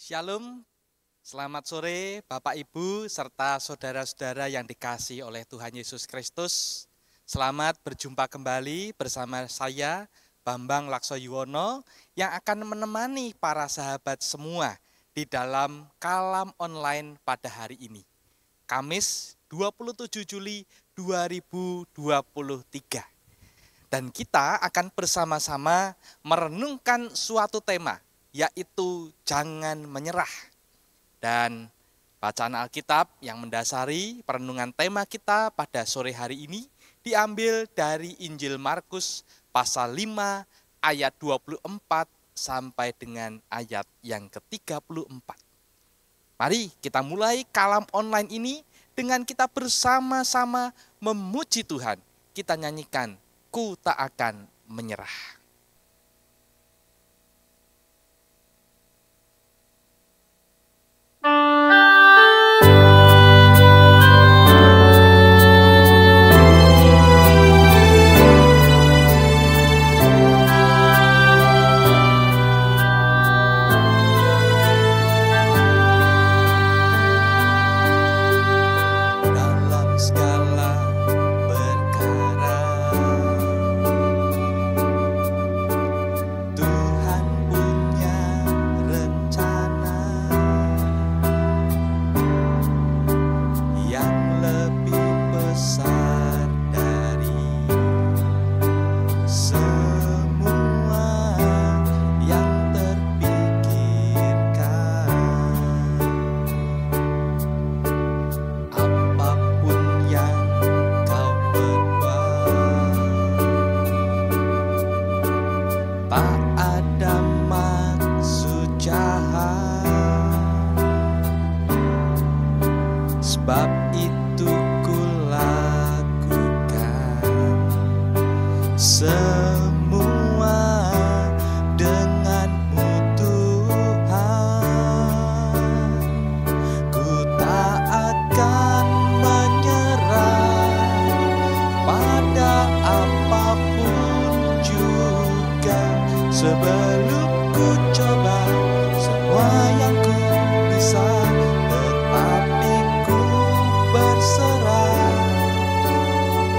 Shalom, selamat sore Bapak Ibu serta saudara-saudara yang dikasihi oleh Tuhan Yesus Kristus. Selamat berjumpa kembali bersama saya Bambang Laksoyuwono yang akan menemani para sahabat semua di dalam kalam online pada hari ini. Kamis 27 Juli 2023. Dan kita akan bersama-sama merenungkan suatu tema, yaitu jangan menyerah. Dan bacaan Alkitab yang mendasari perenungan tema kita pada sore hari ini diambil dari Injil Markus pasal 5 ayat 24 sampai dengan ayat yang ke-34. Mari kita mulai kalam online ini dengan kita bersama-sama memuji Tuhan. Kita nyanyikan, Ku tak akan menyerah. Sebab itu kulakukan semua denganmu Tuhan. Ku tak akan menyerah pada apapun juga. Sebelum ku coba semua yang ku bisa, berserah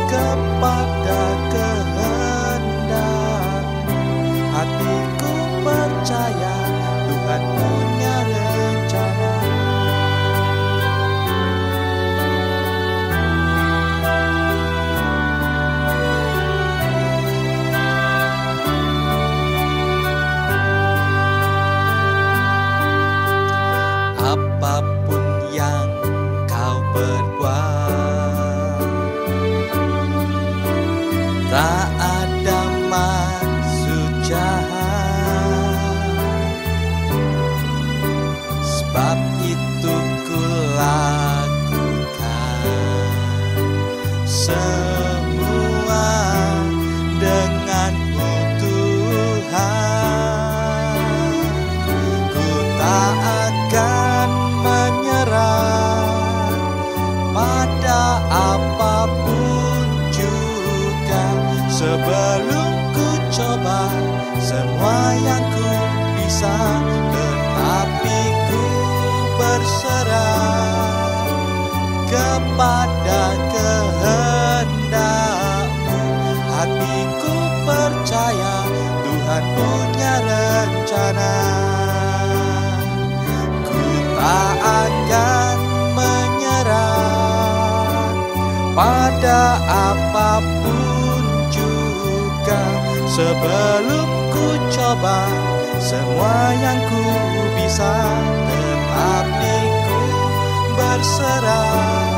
kepada kehendak-Mu. Hatiku percaya Tuhan punya rencana. Apapun yang kau berbuat, tak ada maksud jahat. Sebab itu kulakukan semua denganmu Tuhan. Ku tak akan menyerah pada apapun juga. Sebelum ku coba semua yang ku bisa, tetapi ku berserah kepada kehendak-Mu. Hatiku percaya Tuhan punya rencana. Ku tak akan menyerah pada apapun juga. Sebelum ku coba semua yang ku bisa, tetapi ku berserah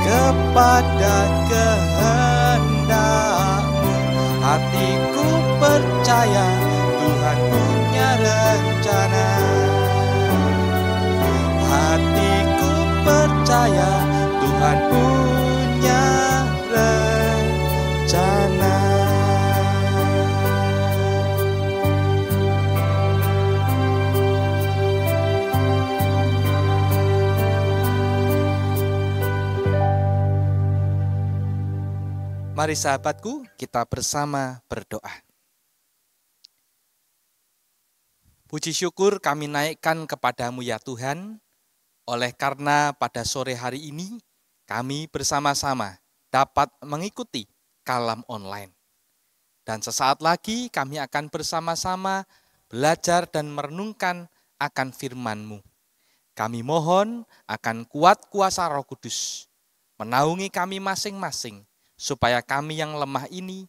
kepada kehendak-Mu. Hatiku percaya Tuhan punya rencana. Hatiku percaya Tuhan punya rencana. Mari sahabatku, kita bersama berdoa. Puji syukur kami naikkan kepadamu ya Tuhan, oleh karena pada sore hari ini kami bersama-sama dapat mengikuti kalam online. Dan sesaat lagi kami akan bersama-sama belajar dan merenungkan akan firman-Mu. Kami mohon akan kuat kuasa Roh Kudus menaungi kami masing-masing, supaya kami yang lemah ini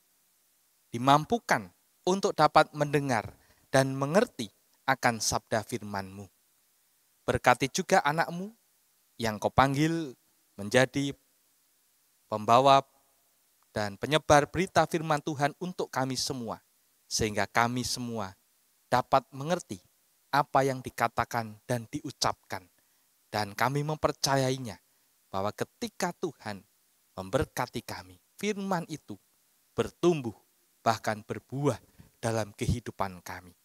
dimampukan untuk dapat mendengar dan mengerti akan sabda firman-Mu. Berkati juga anak-Mu yang Kau panggil menjadi pembawa dan penyebar berita firman Tuhan untuk kami semua, sehingga kami semua dapat mengerti apa yang dikatakan dan diucapkan. Dan kami mempercayainya, bahwa ketika Tuhan memberkati kami, firman itu bertumbuh, bahkan berbuah dalam kehidupan kami.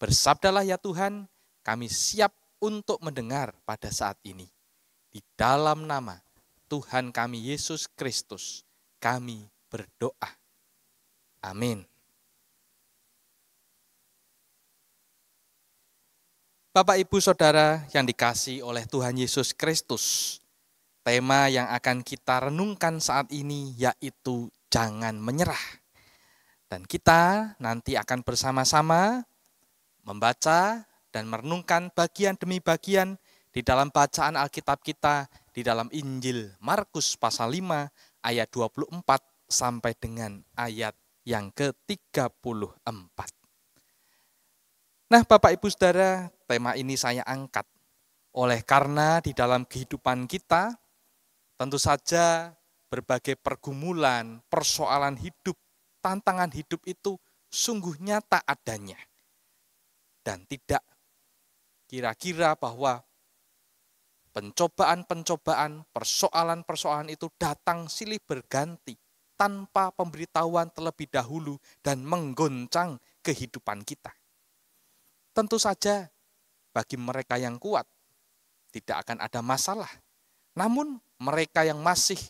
Bersabdalah ya Tuhan, kami siap untuk mendengar pada saat ini. Di dalam nama Tuhan kami Yesus Kristus, kami berdoa. Amin. Bapak, Ibu, Saudara yang dikasihi oleh Tuhan Yesus Kristus, tema yang akan kita renungkan saat ini yaitu jangan menyerah. Dan kita nanti akan bersama-sama membaca dan merenungkan bagian demi bagian di dalam bacaan Alkitab kita di dalam Injil Markus pasal 5 ayat 24 sampai dengan ayat yang ke-34. Nah, Bapak Ibu Saudara, tema ini saya angkat oleh karena di dalam kehidupan kita tentu saja berbagai pergumulan, persoalan hidup, tantangan hidup itu sungguh nyata adanya. Dan tidak kira-kira bahwa pencobaan-pencobaan, persoalan-persoalan itu datang silih berganti tanpa pemberitahuan terlebih dahulu dan menggoncang kehidupan kita. Tentu saja bagi mereka yang kuat tidak akan ada masalah. Namun mereka yang masih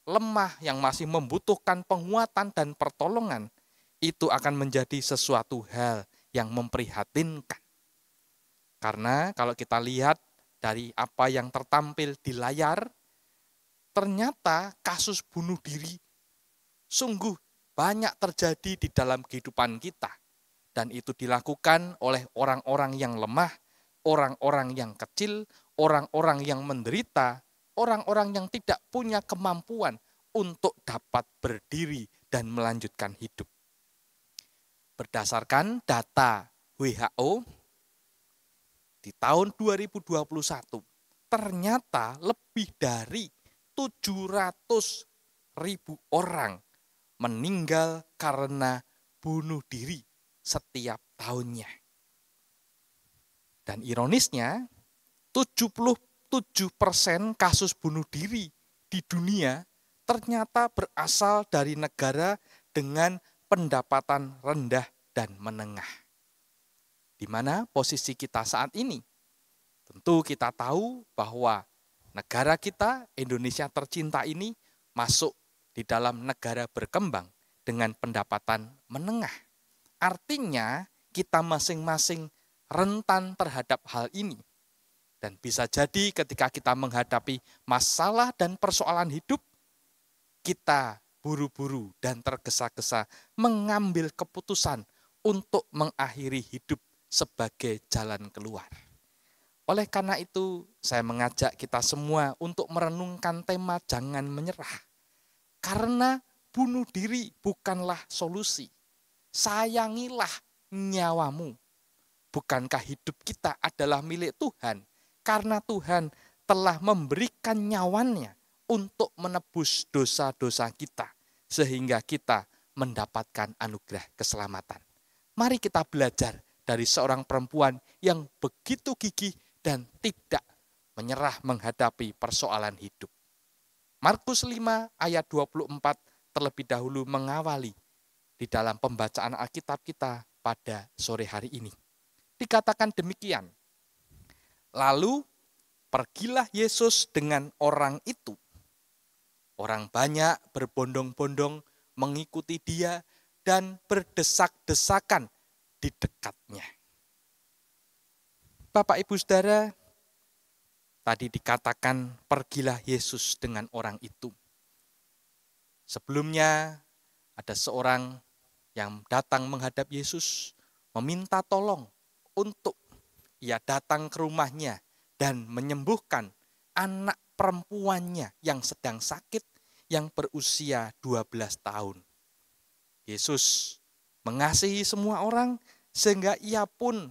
lemah, yang masih membutuhkan penguatan dan pertolongan, itu akan menjadi sesuatu hal yang memprihatinkan. Karena kalau kita lihat dari apa yang tertampil di layar, ternyata kasus bunuh diri sungguh banyak terjadi di dalam kehidupan kita. Dan itu dilakukan oleh orang-orang yang lemah, orang-orang yang kecil, orang-orang yang menderita, orang-orang yang tidak punya kemampuan untuk dapat berdiri dan melanjutkan hidup. Berdasarkan data WHO, di tahun 2021, ternyata lebih dari 700.000 orang meninggal karena bunuh diri setiap tahunnya. Dan ironisnya, 77% kasus bunuh diri di dunia ternyata berasal dari negara dengan pendapatan rendah dan menengah. Di mana posisi kita saat ini? Tentu kita tahu bahwa negara kita, Indonesia tercinta ini, masuk di dalam negara berkembang dengan pendapatan menengah. Artinya kita masing-masing rentan terhadap hal ini. Dan bisa jadi ketika kita menghadapi masalah dan persoalan hidup, kita buru-buru dan tergesa-gesa mengambil keputusan untuk mengakhiri hidup sebagai jalan keluar. Oleh karena itu, saya mengajak kita semua untuk merenungkan tema jangan menyerah. Karena bunuh diri bukanlah solusi. Sayangilah nyawamu. Bukankah hidup kita adalah milik Tuhan? Karena Tuhan telah memberikan nyawanya untuk menebus dosa-dosa kita. Sehingga kita mendapatkan anugerah keselamatan. Mari kita belajar dari seorang perempuan yang begitu gigih dan tidak menyerah menghadapi persoalan hidup. Markus 5 ayat 24 terlebih dahulu mengawali di dalam pembacaan Alkitab kita pada sore hari ini. Dikatakan demikian, lalu pergilah Yesus dengan orang itu. Orang banyak berbondong-bondong mengikuti dia dan berdesak-desakan di dekatnya. Bapak Ibu Saudara, tadi dikatakan pergilah Yesus dengan orang itu. Sebelumnya ada seorang yang datang menghadap Yesus, meminta tolong untuk ia datang ke rumahnya dan menyembuhkan anak perempuannya yang sedang sakit yang berusia 12 tahun. Yesus mengasihi semua orang sehingga ia pun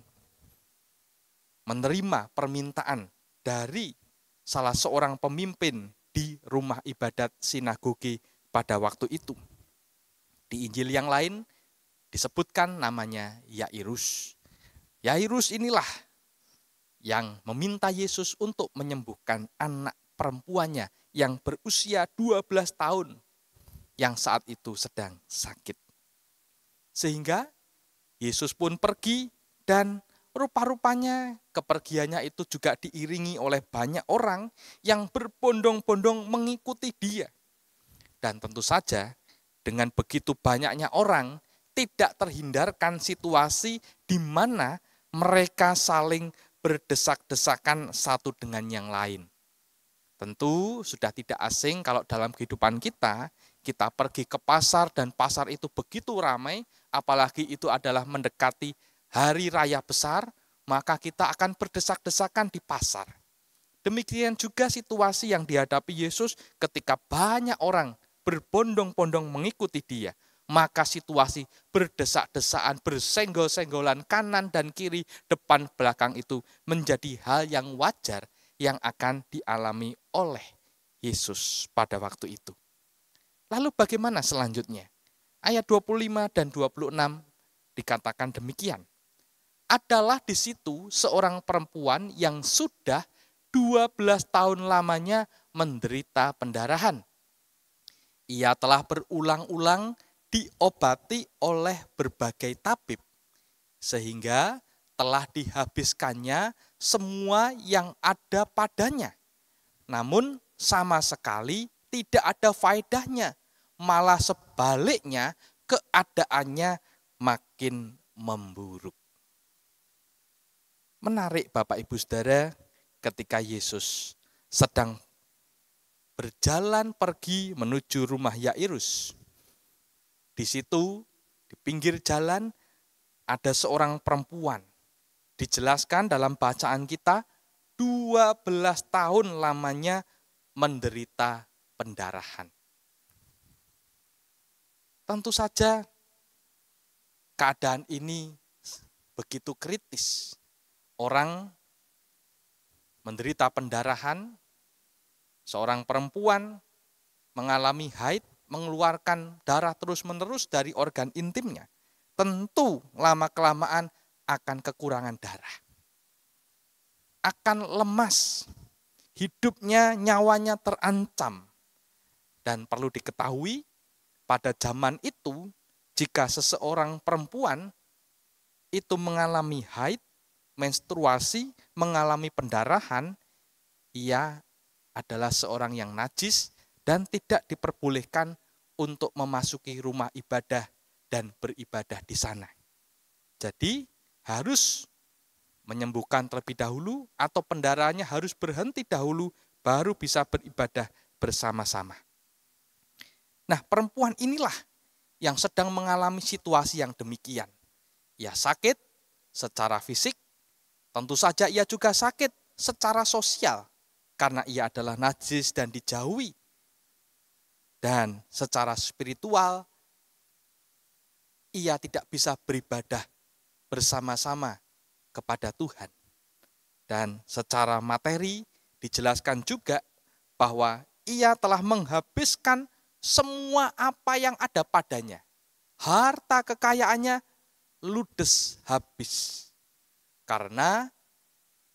menerima permintaan dari salah seorang pemimpin di rumah ibadat sinagoge pada waktu itu. Di Injil yang lain disebutkan namanya Yairus. Yairus inilah yang meminta Yesus untuk menyembuhkan anak perempuannya yang berusia 12 tahun yang saat itu sedang sakit. Sehingga Yesus pun pergi dan rupa-rupanya kepergiannya itu juga diiringi oleh banyak orang yang berbondong-bondong mengikuti dia. Dan tentu saja dengan begitu banyaknya orang tidak terhindarkan situasi di mana mereka saling berdesak-desakan satu dengan yang lain. Tentu sudah tidak asing kalau dalam kehidupan kita pergi ke pasar dan pasar itu begitu ramai, apalagi itu adalah mendekati hari raya besar, maka kita akan berdesak-desakan di pasar. Demikian juga situasi yang dihadapi Yesus ketika banyak orang berbondong-bondong mengikuti dia. Maka situasi berdesak-desaan, bersenggol-senggolan kanan dan kiri, depan belakang itu menjadi hal yang wajar yang akan dialami oleh Yesus pada waktu itu. Lalu bagaimana selanjutnya? Ayat 25 dan 26 dikatakan demikian. Adalah di situ seorang perempuan yang sudah 12 tahun lamanya menderita pendarahan. Ia telah berulang-ulang diobati oleh berbagai tabib, sehingga telah dihabiskannya semua yang ada padanya. Namun sama sekali tidak ada faedahnya, malah sebaliknya keadaannya makin memburuk. Menarik Bapak Ibu Saudara, ketika Yesus sedang berjalan pergi menuju rumah Yairus. Di situ, di pinggir jalan, ada seorang perempuan. Dijelaskan dalam bacaan kita, 12 tahun lamanya menderita pendarahan. Tentu saja keadaan ini begitu kritis. Orang menderita pendarahan, seorang perempuan mengalami haid, mengeluarkan darah terus-menerus dari organ intimnya. Tentu lama-kelamaan akan kekurangan darah. Akan lemas, hidupnya, nyawanya terancam. Dan perlu diketahui, pada zaman itu, jika seseorang perempuan itu mengalami haid, menstruasi, mengalami pendarahan, ia adalah seorang yang najis dan tidak diperbolehkan untuk memasuki rumah ibadah dan beribadah di sana. Jadi harus menyembuhkan terlebih dahulu atau pendarahannya harus berhenti dahulu baru bisa beribadah bersama-sama. Nah, perempuan inilah yang sedang mengalami situasi yang demikian. Ia sakit secara fisik, tentu saja ia juga sakit secara sosial karena ia adalah najis dan dijauhi. Dan secara spiritual, ia tidak bisa beribadah bersama-sama kepada Tuhan. Dan secara materi dijelaskan juga bahwa ia telah menghabiskan semua apa yang ada padanya. Harta kekayaannya ludes habis. Karena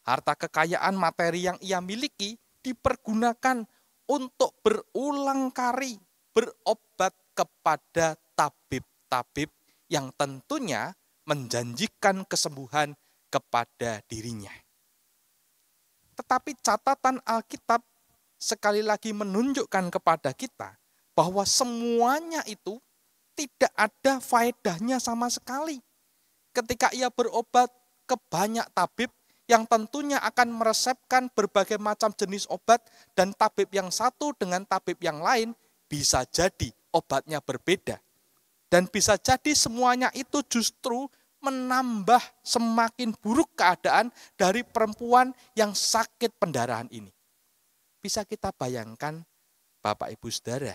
harta kekayaan materi yang ia miliki dipergunakan untuk berulang kali berobat kepada tabib-tabib yang tentunya menjanjikan kesembuhan kepada dirinya. Tetapi catatan Alkitab sekali lagi menunjukkan kepada kita bahwa semuanya itu tidak ada faedahnya sama sekali. Ketika ia berobat ke banyak tabib yang tentunya akan meresepkan berbagai macam jenis obat, dan tabib yang satu dengan tabib yang lain bisa jadi obatnya berbeda. Dan bisa jadi semuanya itu justru menambah semakin buruk keadaan dari perempuan yang sakit pendarahan ini. Bisa kita bayangkan, Bapak Ibu Saudara,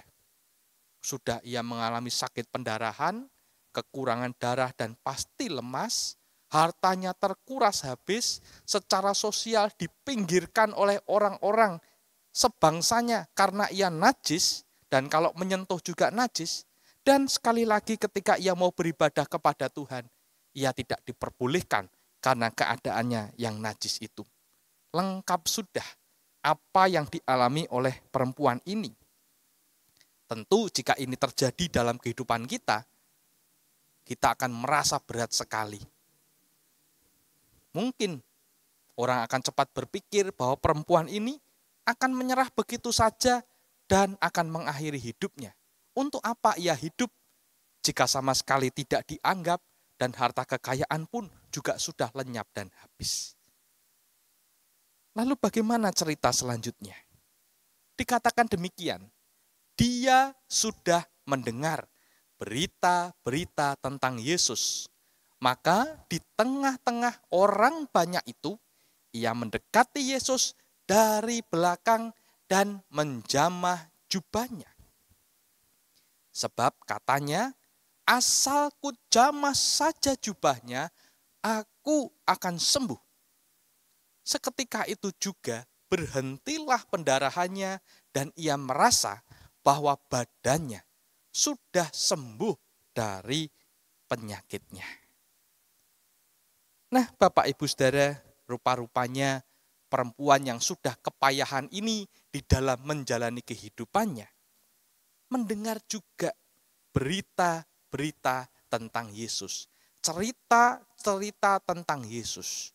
sudah ia mengalami sakit pendarahan, kekurangan darah dan pasti lemas, hartanya terkuras habis, secara sosial dipinggirkan oleh orang-orang sebangsanya karena ia najis, dan kalau menyentuh juga najis, dan sekali lagi ketika ia mau beribadah kepada Tuhan, ia tidak diperbolehkan karena keadaannya yang najis itu. Lengkap sudah apa yang dialami oleh perempuan ini. Tentu jika ini terjadi dalam kehidupan kita akan merasa berat sekali. Mungkin orang akan cepat berpikir bahwa perempuan ini akan menyerah begitu saja dan akan mengakhiri hidupnya. Untuk apa ia hidup jika sama sekali tidak dianggap dan harta kekayaan pun juga sudah lenyap dan habis? Lalu bagaimana cerita selanjutnya? Dikatakan demikian, dia sudah mendengar berita-berita tentang Yesus. Maka di tengah-tengah orang banyak itu, ia mendekati Yesus dari belakang dan menjamah jubahnya. Sebab katanya, asal ku jamah saja jubahnya, aku akan sembuh. Seketika itu juga berhentilah pendarahannya dan ia merasa bahwa badannya sudah sembuh dari penyakitnya. Nah, Bapak Ibu Saudara, rupa-rupanya perempuan yang sudah kepayahan ini di dalam menjalani kehidupannya mendengar juga berita-berita tentang Yesus, cerita-cerita tentang Yesus.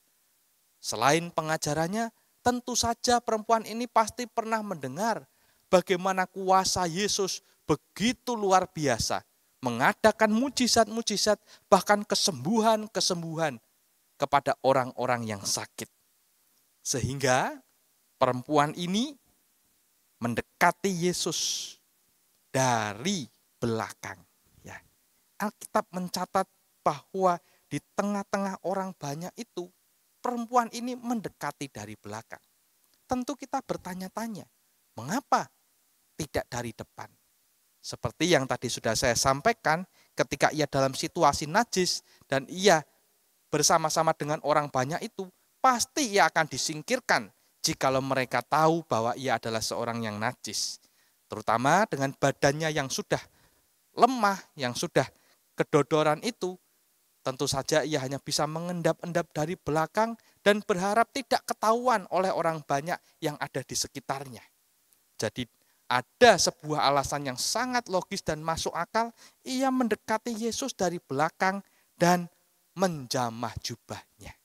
Selain pengajarannya, tentu saja perempuan ini pasti pernah mendengar bagaimana kuasa Yesus begitu luar biasa, mengadakan mujizat-mujizat, bahkan kesembuhan-kesembuhan kepada orang-orang yang sakit. Sehingga perempuan ini mendekati Yesus dari belakang. Ya. Alkitab mencatat bahwa di tengah-tengah orang banyak itu, perempuan ini mendekati dari belakang. Tentu kita bertanya-tanya, mengapa tidak dari depan? Seperti yang tadi sudah saya sampaikan, ketika ia dalam situasi najis dan ia bersama-sama dengan orang banyak itu, pasti ia akan disingkirkan jikalau mereka tahu bahwa ia adalah seorang yang najis. Terutama dengan badannya yang sudah lemah, yang sudah kedodoran itu, tentu saja ia hanya bisa mengendap-endap dari belakang dan berharap tidak ketahuan oleh orang banyak yang ada di sekitarnya. Jadi ada sebuah alasan yang sangat logis dan masuk akal, ia mendekati Yesus dari belakang dan menjamah jubahnya.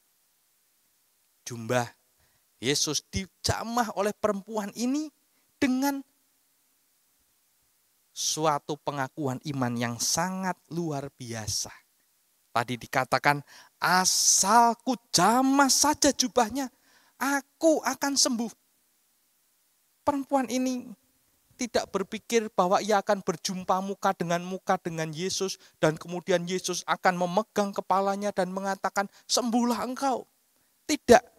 Jubah Yesus dijamah oleh perempuan ini dengan suatu pengakuan iman yang sangat luar biasa. Tadi dikatakan, asal ku jamah saja jubahnya, aku akan sembuh. Perempuan ini tidak berpikir bahwa ia akan berjumpa muka dengan Yesus, dan kemudian Yesus akan memegang kepalanya dan mengatakan, sembuhlah engkau. Tidak.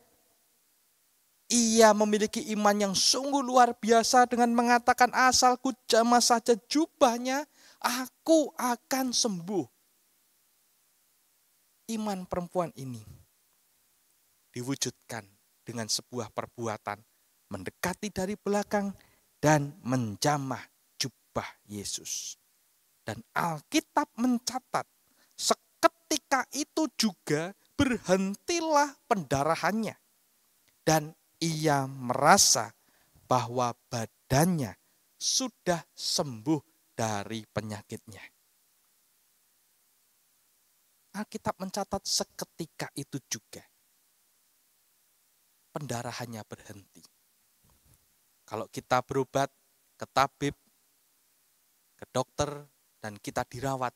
Ia memiliki iman yang sungguh luar biasa dengan mengatakan, asal ku jamah saja jubahnya, aku akan sembuh. Iman perempuan ini diwujudkan dengan sebuah perbuatan mendekati dari belakang dan menjamah jubah Yesus. Dan Alkitab mencatat, seketika itu juga berhentilah pendarahannya. Dan ia merasa bahwa badannya sudah sembuh dari penyakitnya. Alkitab mencatat seketika itu juga pendarahannya berhenti. Kalau kita berobat ke tabib, ke dokter, dan kita dirawat,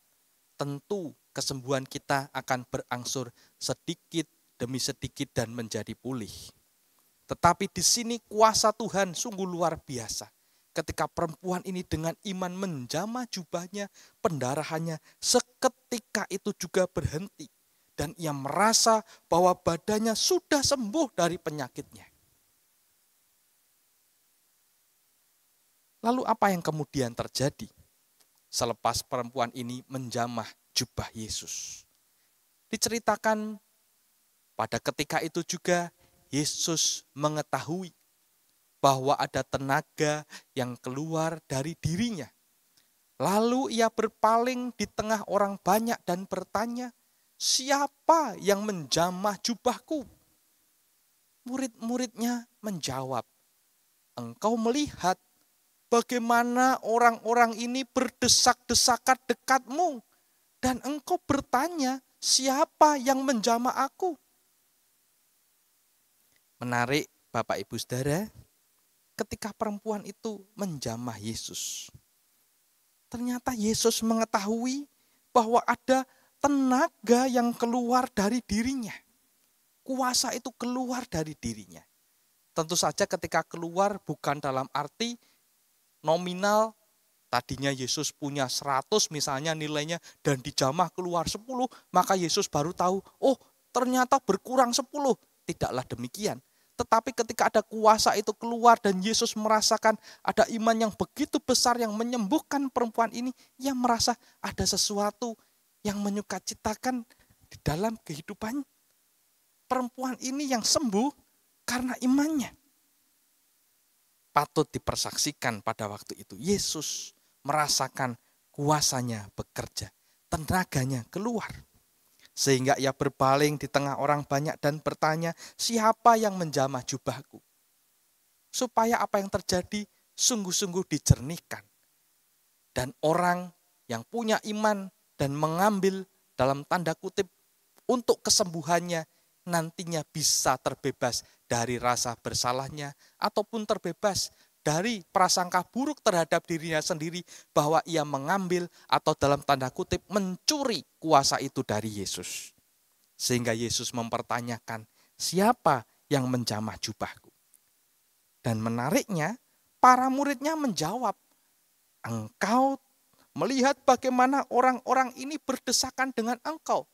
tentu kesembuhan kita akan berangsur sedikit demi sedikit dan menjadi pulih. Tetapi di sini kuasa Tuhan sungguh luar biasa. Ketika perempuan ini dengan iman menjamah jubahnya, pendarahannya seketika itu juga berhenti. Dan ia merasa bahwa badannya sudah sembuh dari penyakitnya. Lalu apa yang kemudian terjadi selepas perempuan ini menjamah jubah Yesus? Diceritakan pada ketika itu juga Yesus mengetahui bahwa ada tenaga yang keluar dari dirinya. Lalu ia berpaling di tengah orang banyak dan bertanya, "Siapa yang menjamah jubahku?" Murid-muridnya menjawab, "Engkau melihat bagaimana orang-orang ini berdesak-desakan dekatmu, dan engkau bertanya, siapa yang menjamah aku?" Menarik Bapak Ibu Saudara, ketika perempuan itu menjamah Yesus, ternyata Yesus mengetahui bahwa ada tenaga yang keluar dari dirinya. Kuasa itu keluar dari dirinya. Tentu saja ketika keluar bukan dalam arti nominal, tadinya Yesus punya 100 misalnya nilainya dan dijamah keluar 10, maka Yesus baru tahu, oh ternyata berkurang 10. Tidaklah demikian. Tetapi ketika ada kuasa itu keluar dan Yesus merasakan ada iman yang begitu besar yang menyembuhkan perempuan ini, ia merasa ada sesuatu yang menyukacitakan di dalam kehidupan perempuan ini yang sembuh karena imannya. Patut dipersaksikan pada waktu itu Yesus merasakan kuasanya bekerja, tenaganya keluar. Sehingga ia berpaling di tengah orang banyak dan bertanya, "Siapa yang menjamah jubahku?" Supaya apa yang terjadi sungguh-sungguh dicernihkan. Dan orang yang punya iman dan mengambil dalam tanda kutip untuk kesembuhannya nantinya bisa terbebas dari rasa bersalahnya ataupun terbebas dari prasangka buruk terhadap dirinya sendiri bahwa ia mengambil atau dalam tanda kutip mencuri kuasa itu dari Yesus. Sehingga Yesus mempertanyakan, siapa yang menjamah jubahku? Dan menariknya, para muridnya menjawab, engkau melihat bagaimana orang-orang ini berdesakan dengan engkau.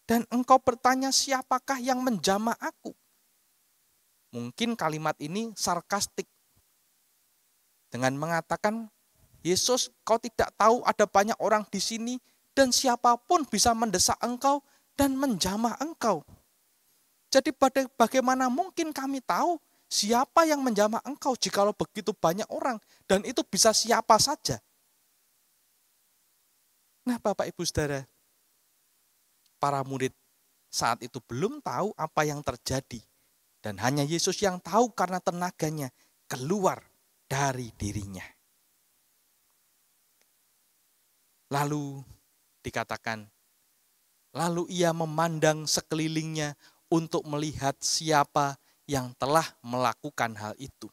Dan engkau bertanya, siapakah yang menjamah aku? Mungkin kalimat ini sarkastik. Dengan mengatakan, Yesus, kau tidak tahu ada banyak orang di sini dan siapapun bisa mendesak engkau dan menjamah engkau. Jadi bagaimana mungkin kami tahu siapa yang menjamah engkau jikalau begitu banyak orang dan itu bisa siapa saja. Nah Bapak Ibu Saudara, para murid saat itu belum tahu apa yang terjadi. Dan hanya Yesus yang tahu karena tenaganya keluar dari dirinya. Lalu dikatakan, lalu ia memandang sekelilingnya untuk melihat siapa yang telah melakukan hal itu.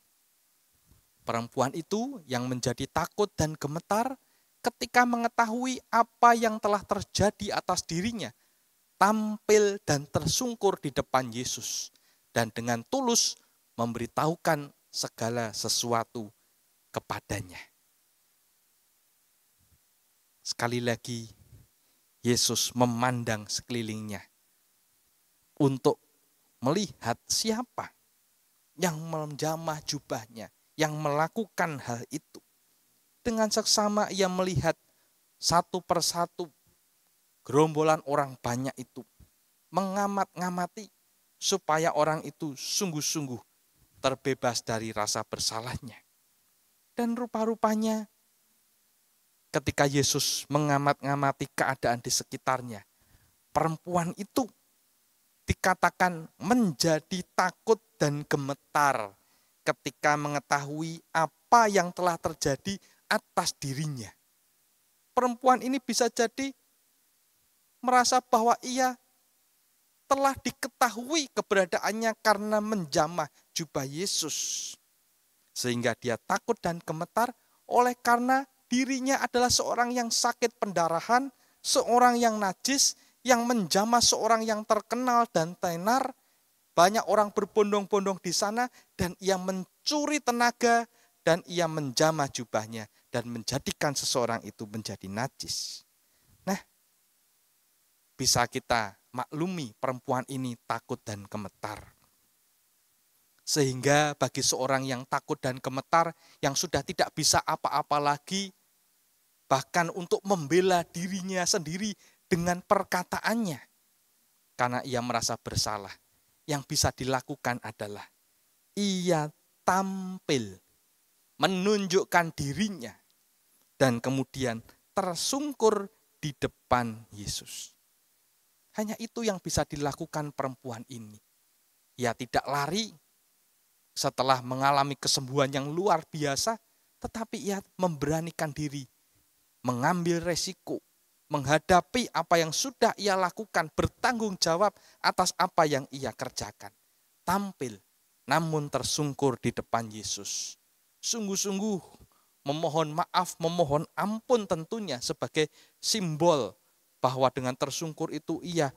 Perempuan itu yang menjadi takut dan gemetar ketika mengetahui apa yang telah terjadi atas dirinya, tampil dan tersungkur di depan Yesus. Dan dengan tulus memberitahukan segala sesuatu kepadanya. Sekali lagi, Yesus memandang sekelilingnya untuk melihat siapa yang menjamah jubahnya, yang melakukan hal itu. Dengan seksama ia melihat satu persatu gerombolan orang banyak itu, mengamat-ngamati supaya orang itu sungguh-sungguh terbebas dari rasa bersalahnya. Dan rupa-rupanya ketika Yesus mengamat-ngamati keadaan di sekitarnya, perempuan itu dikatakan menjadi takut dan gemetar ketika mengetahui apa yang telah terjadi atas dirinya. Perempuan ini bisa jadi merasa bahwa ia telah diketahui keberadaannya karena menjamah jubah Yesus. Sehingga dia takut dan gemetar oleh karena dirinya adalah seorang yang sakit pendarahan, seorang yang najis, yang menjamah seorang yang terkenal dan tenar. Banyak orang berbondong-bondong di sana dan ia mencuri tenaga dan ia menjamah jubahnya dan menjadikan seseorang itu menjadi najis. Nah, bisa kita maklumi perempuan ini takut dan gemetar. Sehingga bagi seorang yang takut dan gemetar, yang sudah tidak bisa apa-apa lagi, bahkan untuk membela dirinya sendiri dengan perkataannya, karena ia merasa bersalah, yang bisa dilakukan adalah ia tampil, menunjukkan dirinya, dan kemudian tersungkur di depan Yesus. Hanya itu yang bisa dilakukan perempuan ini. Ia tidak lari setelah mengalami kesembuhan yang luar biasa, tetapi ia memberanikan diri, mengambil resiko, menghadapi apa yang sudah ia lakukan, bertanggung jawab atas apa yang ia kerjakan. Tampil, namun tersungkur di depan Yesus. Sungguh-sungguh memohon maaf, memohon ampun tentunya sebagai simbol bahwa dengan tersungkur itu ia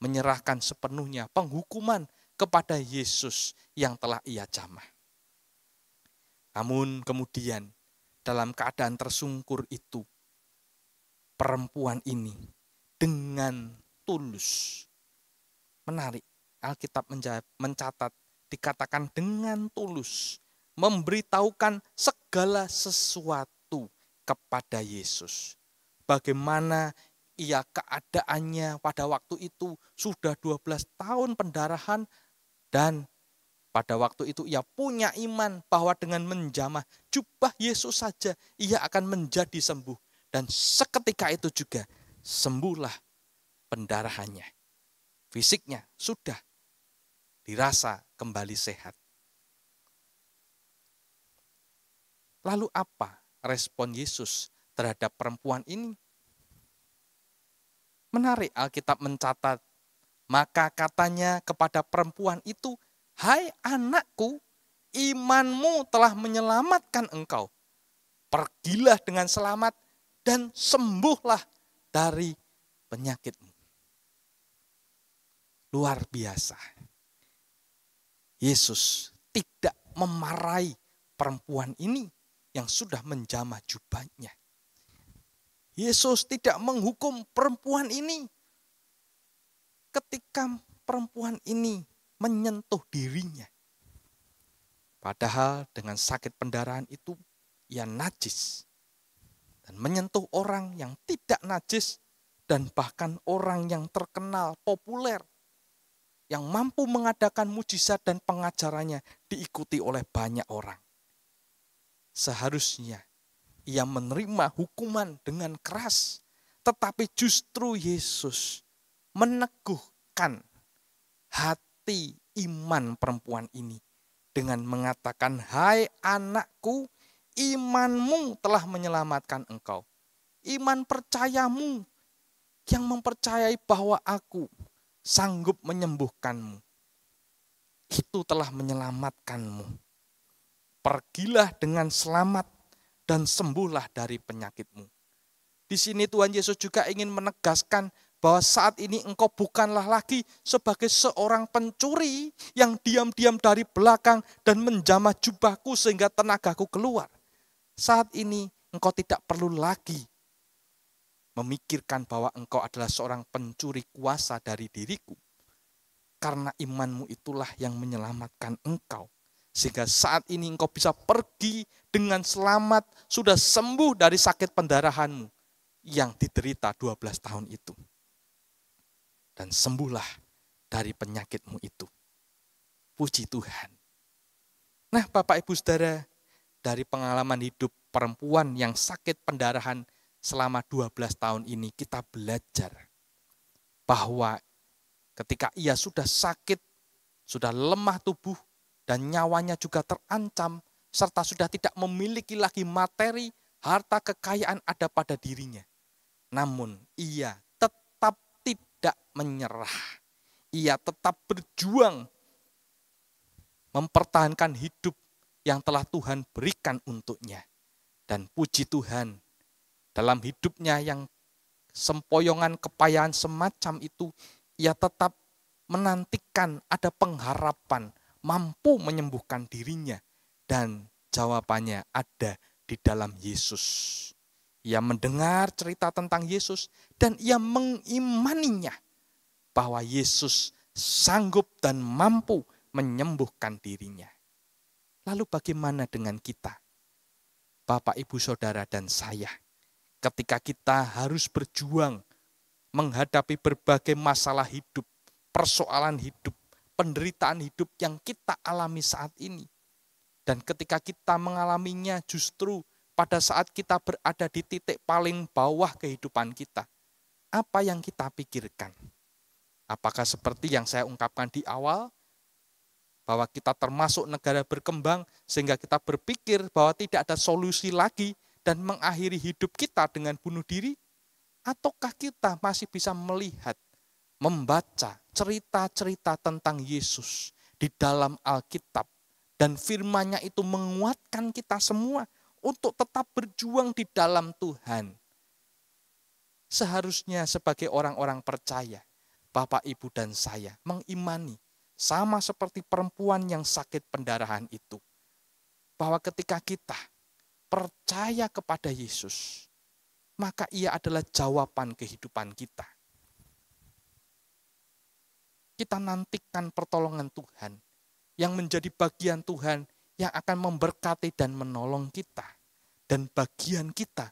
menyerahkan sepenuhnya penghukuman kepada Yesus yang telah ia jamah. Namun kemudian dalam keadaan tersungkur itu, perempuan ini dengan tulus, menarik, Alkitab mencatat, dikatakan dengan tulus, memberitahukan segala sesuatu kepada Yesus. Bagaimana ia keadaannya pada waktu itu sudah 12 tahun pendarahan, dan pada waktu itu ia punya iman bahwa dengan menjamah jubah Yesus saja ia akan menjadi sembuh. Dan seketika itu juga sembuhlah pendarahannya. Fisiknya sudah dirasa kembali sehat. Lalu apa respon Yesus terhadap perempuan ini? Menarik, Alkitab mencatat, maka katanya kepada perempuan itu, "Hai anakku, imanmu telah menyelamatkan engkau. Pergilah dengan selamat dan sembuhlah dari penyakitmu." Luar biasa. Yesus tidak memarahi perempuan ini yang sudah menjamah jubahnya. Yesus tidak menghukum perempuan ini ketika perempuan ini menyentuh dirinya. Padahal dengan sakit pendarahan itu ia najis. Dan menyentuh orang yang tidak najis dan bahkan orang yang terkenal, populer, yang mampu mengadakan mujizat dan pengajarannya diikuti oleh banyak orang. Seharusnya ia menerima hukuman dengan keras, tetapi justru Yesus meneguhkan hati iman perempuan ini dengan mengatakan, "Hai anakku, imanmu telah menyelamatkan engkau." Iman percayamu yang mempercayai bahwa aku sanggup menyembuhkanmu, itu telah menyelamatkanmu. Pergilah dengan selamat dan sembuhlah dari penyakitmu. Di sini Tuhan Yesus juga ingin menegaskan bahwa saat ini engkau bukanlah lagi sebagai seorang pencuri yang diam-diam dari belakang dan menjamah jubahku sehingga tenagaku keluar. Saat ini engkau tidak perlu lagi memikirkan bahwa engkau adalah seorang pencuri kuasa dari diriku. Karena imanmu itulah yang menyelamatkan engkau. Sehingga saat ini engkau bisa pergi dengan selamat, sudah sembuh dari sakit pendarahanmu yang diderita 12 tahun itu. Dan sembuhlah dari penyakitmu itu. Puji Tuhan. Nah, Bapak Ibu Saudara, dari pengalaman hidup perempuan yang sakit pendarahan selama 12 tahun ini, kita belajar bahwa ketika ia sudah sakit, sudah lemah tubuh, dan nyawanya juga terancam, serta sudah tidak memiliki lagi materi, harta kekayaan ada pada dirinya. Namun ia tetap tidak menyerah. Ia tetap berjuang mempertahankan hidup yang telah Tuhan berikan untuknya. Dan puji Tuhan, dalam hidupnya yang sempoyongan kepayahan semacam itu, ia tetap menantikan ada pengharapan mampu menyembuhkan dirinya. Dan jawabannya ada di dalam Yesus. Ia mendengar cerita tentang Yesus dan ia mengimaninya bahwa Yesus sanggup dan mampu menyembuhkan dirinya. Lalu bagaimana dengan kita, Bapak, Ibu, Saudara, dan saya? Ketika kita harus berjuang menghadapi berbagai masalah hidup, persoalan hidup, penderitaan hidup yang kita alami saat ini. Dan ketika kita mengalaminya justru pada saat kita berada di titik paling bawah kehidupan kita. Apa yang kita pikirkan? Apakah seperti yang saya ungkapkan di awal, bahwa kita termasuk negara berkembang sehingga kita berpikir bahwa tidak ada solusi lagi dan mengakhiri hidup kita dengan bunuh diri? Ataukah kita masih bisa melihat, membaca cerita-cerita tentang Yesus di dalam Alkitab, dan firman-Nya itu menguatkan kita semua untuk tetap berjuang di dalam Tuhan? Seharusnya sebagai orang-orang percaya, Bapak, Ibu, dan saya mengimani, sama seperti perempuan yang sakit pendarahan itu, bahwa ketika kita percaya kepada Yesus, maka ia adalah jawaban kehidupan kita. Kita nantikan pertolongan Tuhan, yang menjadi bagian Tuhan yang akan memberkati dan menolong kita. Dan bagian kita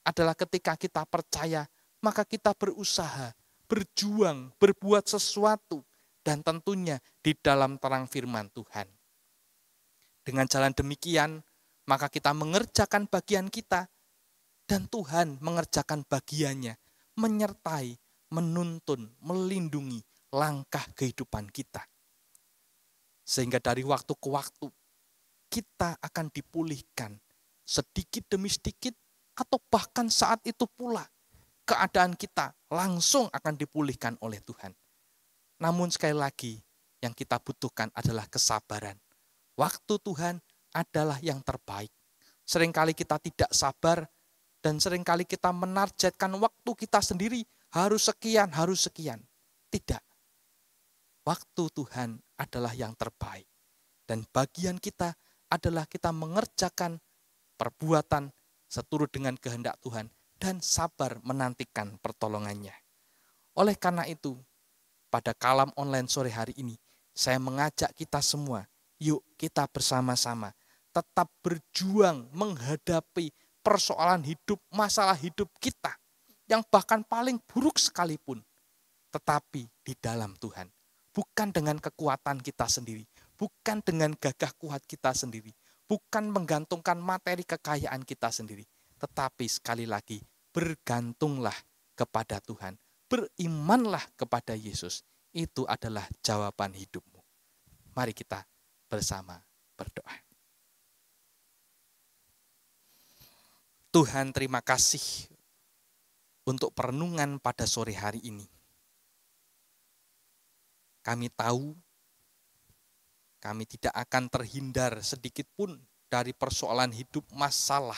adalah ketika kita percaya, maka kita berusaha, berjuang, berbuat sesuatu, dan tentunya di dalam terang firman Tuhan. Dengan jalan demikian, maka kita mengerjakan bagian kita, dan Tuhan mengerjakan bagiannya, menyertai, menuntun, melindungi langkah kehidupan kita. Sehingga dari waktu ke waktu, kita akan dipulihkan sedikit demi sedikit, atau bahkan saat itu pula, keadaan kita langsung akan dipulihkan oleh Tuhan. Namun sekali lagi, yang kita butuhkan adalah kesabaran. Waktu Tuhan adalah yang terbaik. Seringkali kita tidak sabar, dan seringkali kita menargetkan waktu kita sendiri harus sekian. Tidak. Waktu Tuhan adalah yang terbaik. Dan bagian kita adalah kita mengerjakan perbuatan seturut dengan kehendak Tuhan dan sabar menantikan pertolongannya. Oleh karena itu, pada kalam online sore hari ini, saya mengajak kita semua, yuk kita bersama-sama tetap berjuang menghadapi persoalan hidup, masalah hidup kita, yang bahkan paling buruk sekalipun, tetapi di dalam Tuhan. Bukan dengan kekuatan kita sendiri, bukan dengan gagah kuat kita sendiri, bukan menggantungkan materi kekayaan kita sendiri, tetapi sekali lagi, bergantunglah kepada Tuhan, berimanlah kepada Yesus. Itu adalah jawaban hidupmu. Mari kita bersama berdoa. Tuhan, terima kasih untuk perenungan pada sore hari ini. Kami tahu kami tidak akan terhindar sedikit pun dari persoalan hidup, masalah,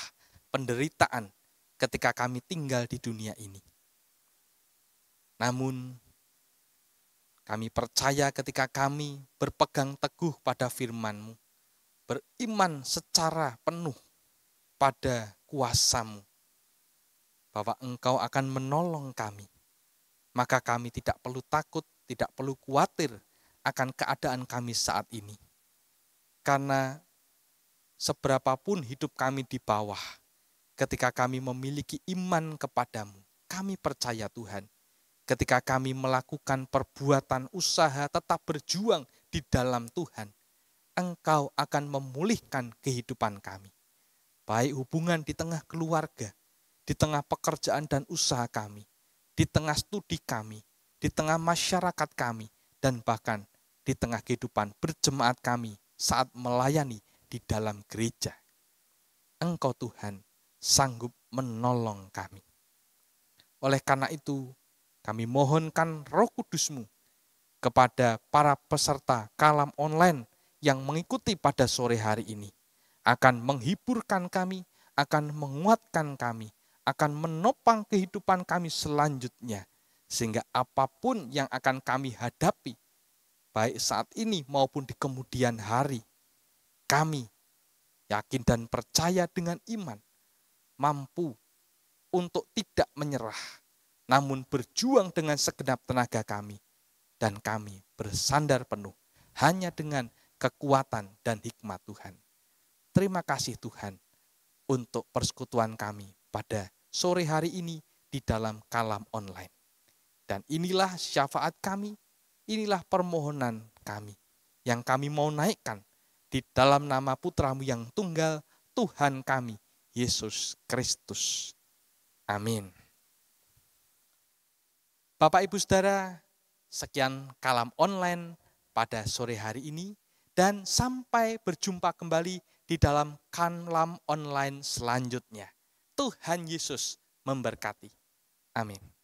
penderitaan ketika kami tinggal di dunia ini. Namun, kami percaya ketika kami berpegang teguh pada firman-Mu, beriman secara penuh pada kuasa-Mu, bahwa Engkau akan menolong kami. Maka kami tidak perlu takut, tidak perlu khawatir akan keadaan kami saat ini. Karena seberapapun hidup kami di bawah, ketika kami memiliki iman kepadamu, kami percaya Tuhan, ketika kami melakukan perbuatan usaha tetap berjuang di dalam Tuhan, Engkau akan memulihkan kehidupan kami. Baik hubungan di tengah keluarga, di tengah pekerjaan dan usaha kami, di tengah studi kami, di tengah masyarakat kami, dan bahkan di tengah kehidupan berjemaat kami saat melayani di dalam gereja. Engkau Tuhan sanggup menolong kami. Oleh karena itu, kami mohonkan Roh Kudus-Mu kepada para peserta kalam online yang mengikuti pada sore hari ini, akan menghiburkan kami, akan menguatkan kami, akan menopang kehidupan kami selanjutnya. Sehingga apapun yang akan kami hadapi, baik saat ini maupun di kemudian hari, kami yakin dan percaya dengan iman, mampu untuk tidak menyerah, namun berjuang dengan segenap tenaga kami. Dan kami bersandar penuh hanya dengan kekuatan dan hikmat Tuhan. Terima kasih Tuhan untuk persekutuan kami pada sore hari ini di dalam Kalam Online. Dan inilah syafaat kami, inilah permohonan kami yang kami mau naikkan di dalam nama Putra-Mu yang tunggal, Tuhan kami, Yesus Kristus. Amin. Bapak Ibu Saudara, sekian Kalam Online pada sore hari ini, dan sampai berjumpa kembali di dalam Kalam Online selanjutnya. Tuhan Yesus memberkati. Amin.